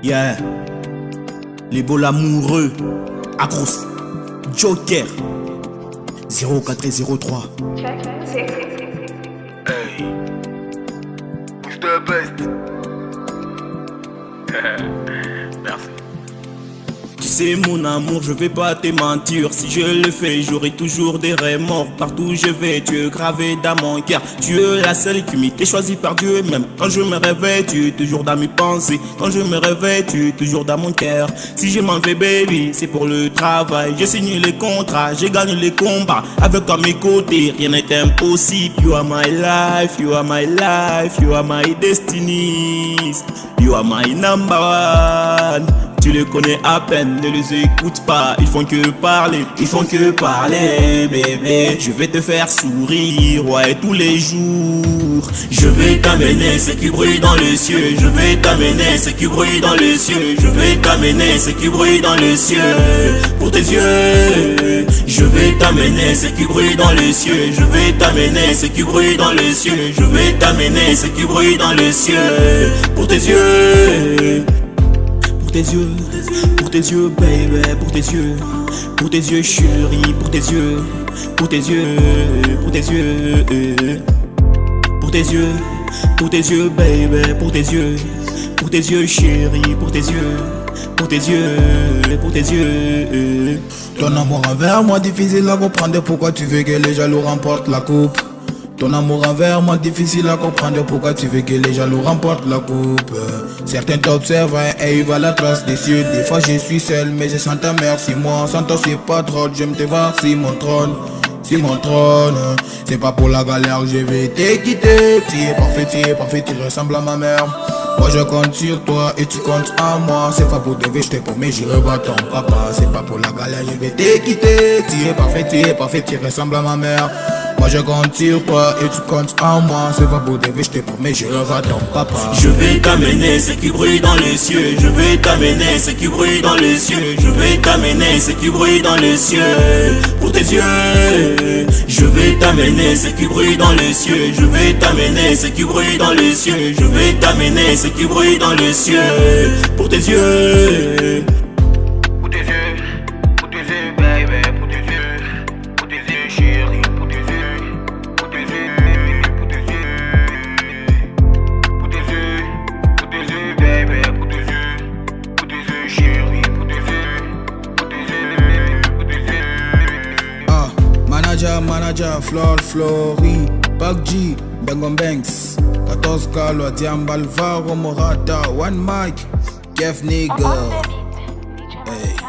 Yeah. Les beaux amoureux. Acros. Joker. 0403. Hey. Who's the best? Merci. Tu sais mon amour, je vais pas te mentir. Si je le fais, j'aurai toujours des remords. Partout où je vais, tu es gravé dans mon cœur. Tu es la seule qui m'était choisie par Dieu. Même quand je me réveille, tu es toujours dans mes pensées. Quand je me réveille, tu es toujours dans mon cœur. Si je m'en vais baby, c'est pour le travail. J'ai signé les contrats, j'ai gagné les combats. Avec toi à mes côtés, rien n'est impossible. You are my life, you are my life, you are my destiny. You are my number one. Tu les connais à peine, ne les écoute pas. Ils font que parler, bébé. Je vais te faire sourire, ouais, tous les jours. Je vais t'amener ce qui brille dans les cieux. Je vais t'amener ce qui brille dans les cieux. Je vais t'amener ce qui brille dans les cieux. Pour tes yeux, je vais t'amener ce qui brille dans les cieux. Je vais t'amener ce qui brille dans les cieux. Je vais t'amener ce qui brille dans les cieux. Pour tes yeux. Pour tes yeux, baby, pour tes yeux chérie, pour tes yeux, pour tes yeux, pour tes yeux, pour tes yeux, baby, pour tes yeux chérie, pour tes yeux, pour tes yeux, pour tes yeux. Ton amour envers moi difficile à comprendre, pourquoi tu veux que les jaloux remportent la coupe. Ton amour envers moi difficile à comprendre, pourquoi tu veux que les jaloux remportent la coupe. Certains t'observent et ils voient la trace des cieux. Des fois je suis seul mais je sens ta merci. Moi sans toi c'est pas drôle, j'aime te voir sur mon trône. Sur mon trône, c'est pas pour la galère, je vais te quitter. Tu es parfait, tu ressembles à ma mère. Moi je compte sur toi et tu comptes en moi. C'est pas pour te je te promets, je revois ton papa. C'est pas pour la galère, je vais te quitter. Tu es parfait, tu ressembles à ma mère. Moi je compte sur toi et tu comptes en moi. C'est pas pour te je te promets, je revois ton papa. Je vais t'amener ce qui brille dans les cieux. Je vais t'amener ce qui brille dans les cieux. Je vais t'amener ce qui brille dans les cieux. Pour tes yeux. Je vais t'amener ce qui brille dans les cieux. Je vais t'amener ce qui brille dans les cieux. Je vais t'amener ce qui brille dans les cieux. Pour tes yeux. Pour tes yeux, baby, pour tes yeux, chérie, pour tes yeux, pour tes yeux, pour tes yeux, pour tes yeux, baby, pour tes yeux, chérie, pour tes yeux, pour tes yeux. Ah, manager, Flori, Bagji, Bengom Banks, 14 Kalo, Diambal, Varo, Morata, One Mike, Kev Nigga. Hey.